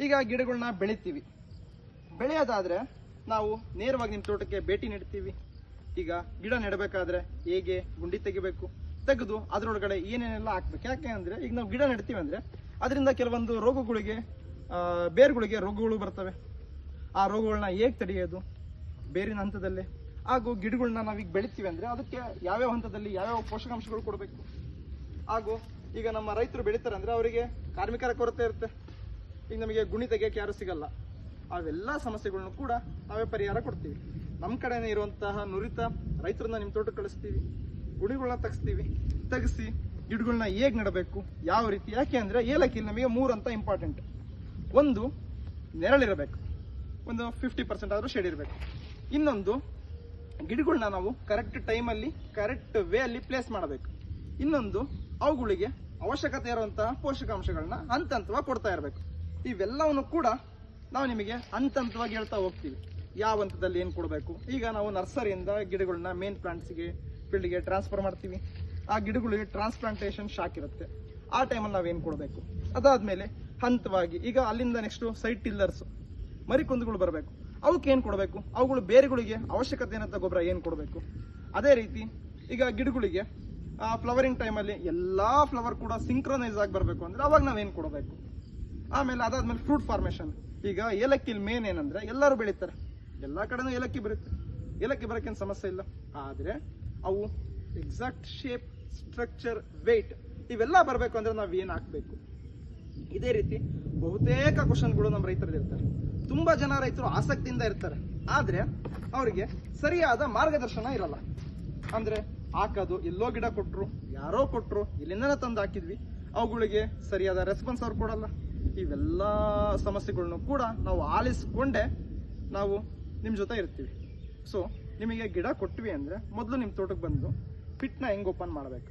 ಈಗ ಗಿಡಗಳನ್ನ ಬೆಳಿತೀವಿ. ಬೆಳೆಯೋದಾದ್ರೆ ನಾವು ನೇರವಾಗಿ ನಿಮ್ಮ ತೋಟಕ್ಕೆ ಭೇಟಿ ನೀಡ್ತೀವಿ. ಈಗ ಗಿಡ ನೆಡಬೇಕಾದ್ರೆ ಹೇಗೆ ಗುಂಡಿ ತೆಗಿಬೇಕು, ತೆಗೆದು ಅದರೊಳಗಡೆ ಏನೇನೆಲ್ಲ ಹಾಕ್ಬೇಕು. ಯಾಕೆ ಅಂದ್ರೆ ಈಗ ನಾವು ಗಿಡ ನೆಡ್ತೀವಿ ಅಂದ್ರೆ ಅದರಿಂದ ಕೆಲವೊಂದು ರೋಗಗಳಿಗೆ ಬೇರುಗಳಿಗೆ ರೋಗಗಳು ಬರ್ತವೆ. ಆ ರೋಗಗಳನ್ನ ಹೇಗೆ ತಡೆಯೋದು ಬೇರಿನ ಹಂತದಲ್ಲೇ, ಹಾಗೂ ಗಿಡಗಳನ್ನ ನಾವೀಗ ಬೆಳಿತೀವಿ ಅಂದ್ರೆ ಅದಕ್ಕೆ ಯಾವ್ಯಾವ ಹಂತದಲ್ಲಿ ಯಾವ್ಯಾವ ಪೋಷಕಾಂಶಗಳು ಕೊಡಬೇಕು. ಹಾಗೂ ಈಗ ನಮ್ಮ ರೈತರು ಬೆಳಿತಾರೆ ಅಂದ್ರೆ ಅವರಿಗೆ ಕಾರ್ಮಿಕರ ಕೊರತೆ ಇರುತ್ತೆ. ಈಗ ನಮಗೆ ಗುಣಿ ತೆಗಿಯಕ್ಕೆ ಯಾರು ಸಿಗಲ್ಲ. ಅವೆಲ್ಲ ಸಮಸ್ಯೆಗಳನ್ನು ಕೂಡ ನಾವೇ ಪರಿಹಾರ ಕೊಡ್ತೀವಿ. ನಮ್ಮ ಕಡೆನೇ ಇರುವಂತಹ ನುರಿತ ರೈತರನ್ನ ನಿಮ್ಮ ತೋಟಕ್ಕೆ ಕಳಿಸ್ತೀವಿ. ಗುಣಿಗಳನ್ನ ತೆಗಿಸಿ ಗಿಡಗಳನ್ನ ಹೇಗೆ ನೆಡಬೇಕು, ಯಾವ ರೀತಿ. ಯಾಕೆ ಅಂದ್ರೆ ಏಲಕ್ಕಿಲಿ ನಮಗೆ 3 ಅಂತ ಇಂಪಾರ್ಟೆಂಟ್. ಒಂದು, ನೆರಳಿರಬೇಕು, ಒಂದು 50% ಆದ್ರೂ ಶೇಡ್ ಇರಬೇಕು. ಇನ್ನೊಂದು, ಗಿಡಗಳನ್ನ ನಾವು ಕರೆಕ್ಟ್ ಟೈಮಲ್ಲಿ ಕರೆಕ್ಟ್ ವೇ ಅಲ್ಲಿ ಪ್ಲೇಸ್ ಮಾಡಬೇಕು. ಇನ್ನೊಂದು, ಅವುಗಳಿಗೆ ಅವಶ್ಯಕತೆ ಇರುವಂತಹ ಪೋಷಕಾಂಶಗಳನ್ನ ಹಂತವಾಗಿ ಕೊಡ್ತಾ ಇರಬೇಕು. ಇವೆಲ್ಲವನ್ನು ಕೂಡ ನಾವು ನಿಮಗೆ ಹಂತವಾಗಿ ಹೇಳ್ತಾ ಹೋಗ್ತೀವಿ, ಯಾವ ಹಂತದಲ್ಲಿ ಏನು ಕೊಡಬೇಕು. ಈಗ ನಾವು ನರ್ಸರಿಯಿಂದ ಗಿಡಗಳನ್ನ ಮೇನ್ ಪ್ಲಾಂಟ್ಸ್ಗೆ ಫೀಲ್ಡ್ಗೆ ಟ್ರಾನ್ಸ್ಫರ್ ಮಾಡ್ತೀವಿ. ಆ ಗಿಡಗಳಿಗೆ ಟ್ರಾನ್ಸ್ಪ್ಲಾಂಟೇಶನ್ ಶಾಕ್ ಇರುತ್ತೆ. ಆ ಟೈಮಲ್ಲಿ ನಾವೇನು ಕೊಡಬೇಕು. ಅದಾದ್ಮೇಲೆ ಹಂತವಾಗಿ ಈಗ ಅಲ್ಲಿಂದ ನೆಕ್ಸ್ಟ್ ಸೈಡ್ ಟಿಲ್ಲರ್ಸ್ ಮರಿಕೊಂದುಗಳು ಬರಬೇಕು. ಅವಕ್ಕೆ ಏನು ಕೊಡಬೇಕು, ಅವುಗಳು ಬೇರುಗಳಿಗೆ ಅವಶ್ಯಕತೆ ಏನಂತ ಗೊಬ್ಬರ ಏನು ಕೊಡಬೇಕು. ಅದೇ ರೀತಿ ಈಗ ಗಿಡಗಳಿಗೆ ಫ್ಲವರಿಂಗ್ ಟೈಮಲ್ಲಿ ಎಲ್ಲಾ ಫ್ಲವರ್ ಕೂಡ ಸಿಂಕ್ರನೈಸ್ ಆಗಿ ಬರಬೇಕು ಅಂದ್ರೆ ಅವಾಗ ನಾವೇನು ಕೊಡಬೇಕು. ಆಮೇಲೆ ಅದಾದ್ಮೇಲೆ ಫ್ರೂಟ್ ಫಾರ್ಮೇಶನ್. ಈಗ ಏಲಕ್ಕಿಲ್ ಮೇನ್ ಏನಂದ್ರೆ ಎಲ್ಲರೂ ಬೆಳೀತಾರೆ, ಎಲ್ಲಾ ಕಡೆನೂ ಏಲಕ್ಕಿ ಬರುತ್ತೆ. ಏಲಕ್ಕಿ ಬರೋಕ್ಕೇನು ಸಮಸ್ಯೆ ಇಲ್ಲ. ಆದ್ರೆ ಅವು ಎಕ್ಸಾಕ್ಟ್ ಶೇಪ್, ಸ್ಟ್ರಕ್ಚರ್, ವೆಯ್ಟ್ ಇವೆಲ್ಲ ಬರಬೇಕು ಅಂದ್ರೆ ನಾವು ಏನು ಹಾಕ್ಬೇಕು. ಇದೇ ರೀತಿ ಬಹುತೇಕ ಕ್ವಶನ್ಗಳು ನಮ್ಮ ರೈತರಲ್ಲಿ ಇರ್ತಾರೆ. ತುಂಬಾ ಜನ ರೈತರು ಆಸಕ್ತಿಯಿಂದ ಇರ್ತಾರೆ, ಆದ್ರೆ ಅವರಿಗೆ ಸರಿಯಾದ ಮಾರ್ಗದರ್ಶನ ಇರಲ್ಲ. ಅಂದ್ರೆ ಹಾಕೋದು ಎಲ್ಲೋ ಗಿಡ ಕೊಟ್ರು, ಯಾರೋ ಕೊಟ್ರು, ಎಲ್ಲಿಂದ ತಂದು ಹಾಕಿದ್ವಿ, ಅವುಗಳಿಗೆ ಸರಿಯಾದ ರೆಸ್ಪಾನ್ಸ್ ಅವ್ರು ಕೊಡಲ್ಲ. ಇವೆಲ್ಲ ಸಮಸ್ಯೆಗಳನ್ನು ಕೂಡ ನಾವು ಆಲಿಸ್ಕೊಂಡೆ ನಾವು ನಿಮ್ಮ ಜೊತೆ ಇರ್ತೀವಿ. ಸೊ ನಿಮಗೆ ಗಿಡ ಕೊಟ್ವಿ ಅಂದ್ರೆ ಮೊದಲು ನಿಮ್ಮ ತೋಟಕ್ಕೆ ಬಂದು ಪಿಟ್ನ ಹೆಂಗ್ ಓಪನ್ ಮಾಡಬೇಕು,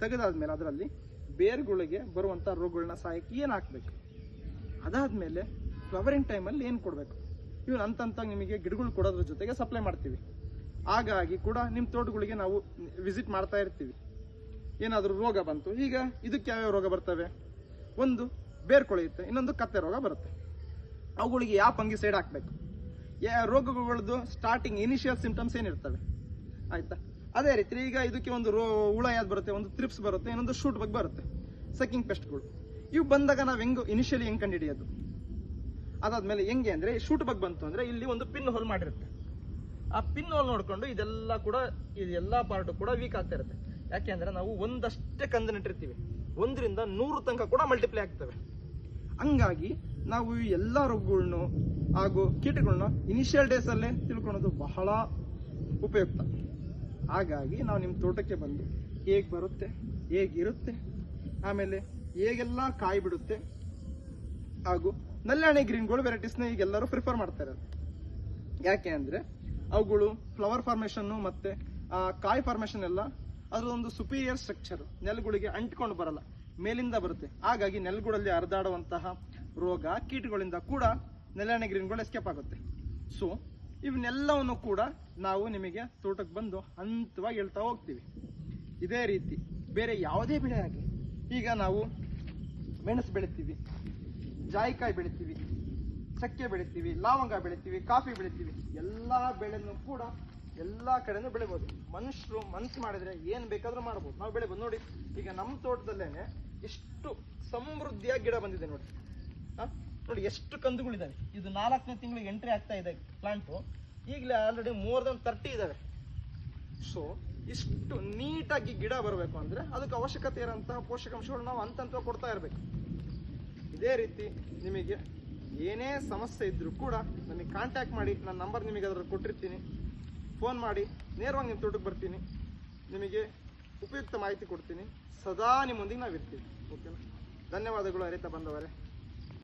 ತೆಗೆದಾದ್ಮೇಲೆ ಅದರಲ್ಲಿ ಬೇರುಗಳಿಗೆ ಬರುವಂಥ ರೋಗಗಳನ್ನ ಸಹಾಯಕ್ಕೆ ಏನು ಹಾಕ್ಬೇಕು, ಅದಾದ್ಮೇಲೆ ಫ್ಲವರಿಂಗ್ ಟೈಮಲ್ಲಿ ಏನು ಕೊಡಬೇಕು. ಇವನ್ ಹಂತಂತಾಗಿ ನಿಮಗೆ ಗಿಡಗಳು ಕೊಡೋದ್ರ ಜೊತೆಗೆ ಸಪ್ಲೈ ಮಾಡ್ತೀವಿ. ಹಾಗಾಗಿ ಕೂಡ ನಿಮ್ಮ ತೋಟಗಳಿಗೆ ನಾವು ವಿಸಿಟ್ ಮಾಡ್ತಾ ಇರ್ತೀವಿ. ಏನಾದರೂ ರೋಗ ಬಂತು, ಈಗ ಇದಕ್ಕೆ ಯಾವ್ಯಾವ ರೋಗ ಬರ್ತವೆ, ಒಂದು ಬೇರ್ ಕೊಳೆಯುತ್ತೆ, ಇನ್ನೊಂದು ಕತ್ತೆ ರೋಗ ಬರುತ್ತೆ. ಅವುಗಳಿಗೆ ಯಾವ ಫಂಗಿಸೈಡ್ ಹಾಕ್ಬೇಕು, ರೋಗಗಳದ್ದು ಸ್ಟಾರ್ಟಿಂಗ್ ಇನಿಷಿಯಲ್ ಸಿಂಪ್ಟಮ್ಸ್ ಏನಿರ್ತವೆ, ಆಯ್ತಾ. ಅದೇ ರೀತಿ ಈಗ ಇದಕ್ಕೆ ಒಂದು ಹುಳ ಯಾವ್ದು ಬರುತ್ತೆ, ಒಂದು ತ್ರಿಪ್ಸ್ ಬರುತ್ತೆ, ಇನ್ನೊಂದು ಶೂಟ್ ಬಗ್ಗೆ ಬರುತ್ತೆ, ಸೆಕಿಂಗ್ ಪೆಸ್ಟ್ಗಳು. ಇವು ಬಂದಾಗ ನಾವು ಇನಿಷಿಯಲಿ ಹೆಂಗ್ ಕಂಡುಹಿಡಿಯೋದು. ಅದಾದ್ಮೇಲೆ ಹೆಂಗೆ ಅಂದ್ರೆ ಶೂಟ್ ಬಗ್ಗೆ ಬಂತು ಅಂದ್ರೆ ಇಲ್ಲಿ ಒಂದು ಪಿನ್ ಹೋಲ್ ಮಾಡಿರುತ್ತೆ. ಆ ಪಿನ್ ಹೋಲ್ ನೋಡ್ಕೊಂಡು ಇದೆಲ್ಲಾ ಪಾರ್ಟ್ ಕೂಡ ವೀಕ್ ಆಗ್ತಾ ಇರುತ್ತೆ. ಯಾಕೆ ಅಂದ್ರೆ ನಾವು ಒಂದಷ್ಟೇ ಕಂದು ನೆಟ್ಟಿರ್ತೀವಿ, 1ರಿಂದ 100 ತನಕ ಕೂಡ ಮಲ್ಟಿಪ್ಲೈ ಆಗ್ತವೆ. ಹಂಗಾಗಿ ನಾವು ಈ ಎಲ್ಲಾ ರೋಗಗಳನ್ನು ಹಾಗೂ ಕೀಟಗಳನ್ನ ಇನಿಷಿಯಲ್ ಡೇಸ್ ಅಲ್ಲೇ ತಿಳ್ಕೊಳ್ಳೋದು ಬಹಳ ಉಪಯುಕ್ತ. ಹಾಗಾಗಿ ನಾವು ನಿಮ್ಮ ತೋಟಕ್ಕೆ ಬಂದು ಹೇಗೆ ಬರುತ್ತೆ, ಹೇಗಿರುತ್ತೆ, ಆಮೇಲೆ ಹೇಗೆಲ್ಲ ಕಾಯಿ ಬಿಡುತ್ತೆ, ಹಾಗೂ ನಲ್ಲಾಣೆ ಗ್ರೀನ್ಗಳು ವೆರೈಟೀಸ್ನ ಈಗ ಎಲ್ಲರೂ ಪ್ರಿಫರ್ ಮಾಡ್ತಾ ಇರೋದು. ಯಾಕೆ ಅಂದ್ರೆ ಅವುಗಳು ಫ್ಲವರ್ ಫಾರ್ಮೇಶನ್ ಮತ್ತೆ ಕಾಯಿ ಫಾರ್ಮೇಶನ್ ಎಲ್ಲ ಅದರದೊಂದು ಸುಪೀರಿಯರ್ ಸ್ಟ್ರಕ್ಚರ್, ನೆಲಗಳಿಗೆ ಅಂಟ್ಕೊಂಡು ಬರಲ್ಲ, ಮೇಲಿಂದ ಬರುತ್ತೆ. ಹಾಗಾಗಿ ನೆಲಗಳಲ್ಲಿ ಹರಿದಾಡುವಂತಹ ರೋಗ ಕೀಟಗಳಿಂದ ಕೂಡ ನೆಲ್ಲಾಣೆ ಗ್ರೀನ್ಗಳು ಎಸ್ಕೇಪ್ ಆಗುತ್ತೆ. ಸೊ ಇವನ್ನೆಲ್ಲವನ್ನು ಕೂಡ ನಾವು ನಿಮಗೆ ತೋಟಕ್ಕೆ ಬಂದು ಹಂತವಾಗಿ ಹೇಳ್ತಾ ಹೋಗ್ತೀವಿ. ಇದೇ ರೀತಿ ಬೇರೆ ಯಾವುದೇ ಬೆಳೆ ಆಗಲಿ, ಈಗ ನಾವು ಮೆಣಸು ಬೆಳಿತೀವಿ, ಜಾಯಿಕಾಯಿ ಬೆಳಿತೀವಿ, ಚಕ್ಕೆ ಬೆಳಿತೀವಿ, ಲವಂಗ ಬೆಳಿತೀವಿ, ಕಾಫಿ ಬೆಳಿತೀವಿ, ಎಲ್ಲಾ ಬೆಳೆನೂ ಕೂಡ ಎಲ್ಲಾ ಕಡೆನೂ ಬೆಳಿಬಹುದು. ಮನುಷ್ಯರು ಮನಸ್ಸು ಮಾಡಿದ್ರೆ ಏನ್ ಬೇಕಾದ್ರೂ ಮಾಡಬಹುದು, ನಾವು ಬೆಳಿಬಹುದು. ನೋಡಿ ಈಗ ನಮ್ಮ ತೋಟದಲ್ಲೇನೆ ಎಷ್ಟು ಸಮೃದ್ಧಿಯಾಗಿ ಗಿಡ ಬಂದಿದೆ ನೋಡಿ. ನೋಡಿ ಎಷ್ಟು ಕಂದುಗಳಿದಾವೆ. ಇದು 4ನೇ ತಿಂಗಳಿಗೆ ಎಂಟ್ರಿ ಆಗ್ತಾ ಇದೆ ಪ್ಲಾಂಟು. ಈಗಲೇ ಆಲ್ರೆಡಿ ಮೋರ್ ದನ್ 30 ಇದಾವೆ. ಸೊ ಇಷ್ಟು ನೀಟಾಗಿ ಗಿಡ ಬರಬೇಕು ಅಂದ್ರೆ ಅದಕ್ಕೆ ಅವಶ್ಯಕತೆ ಇರುವಂತಹ ಪೋಷಕಾಂಶಗಳು ನಾವು ಹಂತ ಕೊಡ್ತಾ ಇರಬೇಕು. ಇದೇ ರೀತಿ ನಿಮಗೆ ಏನೇ ಸಮಸ್ಯೆ ಇದ್ರೂ ಕೂಡ ನನಗೆ ಕಾಂಟ್ಯಾಕ್ಟ್ ಮಾಡಿ. ನನ್ನ ನಂಬರ್ ನಿಮಗೆ ಅದರಲ್ಲಿ ಕೊಟ್ಟಿರ್ತೀನಿ. ಫೋನ್ ಮಾಡಿ ನೇರವಾಗಿ ನಿಮ್ಮ ತೋಟಕ್ಕೆ ಬರ್ತೀನಿ, ನಿಮಗೆ ಉಪಯುಕ್ತ ಮಾಹಿತಿ ಕೊಡ್ತೀನಿ. ಸದಾ ನಿಮ್ಮೊಂದಿಗೆ ನಾವಿರ್ತೀವಿ. ಓಕೆನಾ? ಧನ್ಯವಾದಗಳು ರೈತ ಬಂದವರೇ.